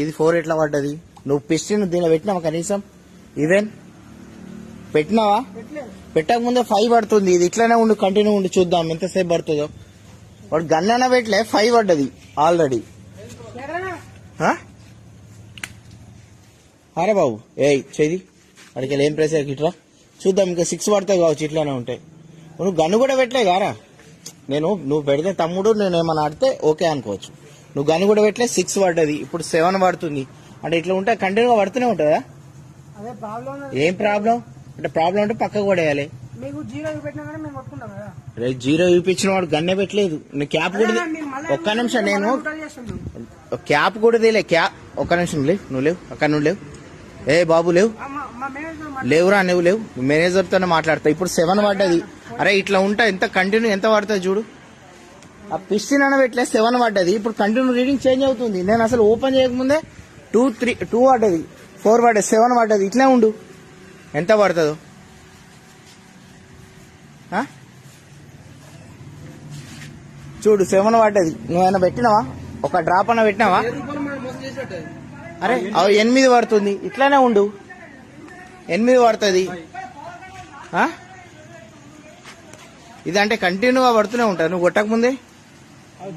ఇది 4 ఎట్లా పడ్డది? నువ్వు పిస్టిన్ దీనిలో పెట్టినావా కనీసం? ఈవెన్ పెట్టినావా? పెట్టక ముందే 5 పడుతుంది. ఇది ఇట్లానే ఉండి కంటిన్యూ ఉండి చూద్దాం ఎంతసేపు పడుతుందో. వాడు గన్నన పెట్టలే 5 పడ్డది ఆల్రెడీ. అరే బాబు చేది అడికి ఏం ప్రెషర్ ఇట్రా చూద్దాం. ఇంకా 6 పడతాయి కావచ్చు ఇట్లానే ఉంటాయి. నువ్వు గన్ను కూడా పెట్టలే గారా. నువ్వు పెడితే తమ్ముడు నేను ఏమన్నా ఆడితే ఓకే అనుకోవచ్చు. నువ్వు గన్ను కూడా పెట్టలే 6 పడ్డది. ఇప్పుడు 7 పడుతుంది అంటే ఇట్లా ఉంటే కంటిన్యూగా పడుతూనే ఉంటుందా? ఏం ప్రాబ్లం అంటే ప్రాబ్లం అంటే పక్కకు పడేయాలి. జీరో చూపించిన వాడు గన్నే పెట్టలేదు. క్యాప్ కూడా ఒక్క నిమిషం నేను క్యాప్ కూడా తీలే. ఒక్క నిమిషం లేవు. నువ్వు లేవు అక్కడ నువ్వు లేవు. ఏ బాబు లేవురా నువ్వు లేవు. మేనేజర్ తోనే మాట్లాడతా. ఇప్పుడు 7 పడ్డది. అరే ఇట్లా ఉంటా ఎంత కంటిన్యూ ఎంత పడుతుంది చూడు. ఆ పిస్టిన్ అన్న పెట్టలే 7 పడ్డది. ఇప్పుడు కంటిన్యూ రీడింగ్ చేంజ్ అవుతుంది. నేను అసలు ఓపెన్ చేయకముందే 2 పడ్డది 4 పడ్డది 7 పడ్డది. ఇట్లా ఉండు ఎంత పడుతుందో. చూడు 7 పడ్డది. నువ్వేమైనా పెట్టినావా? ఒక డ్రాప్ అన్న పెట్టినావా? అరే 8 పడుతుంది. ఇట్లానే ఉండు 8 పడుతుంది. ఇదంటే కంటిన్యూగా పడుతూనే ఉంటా నువ్వు కొట్టక ముందే.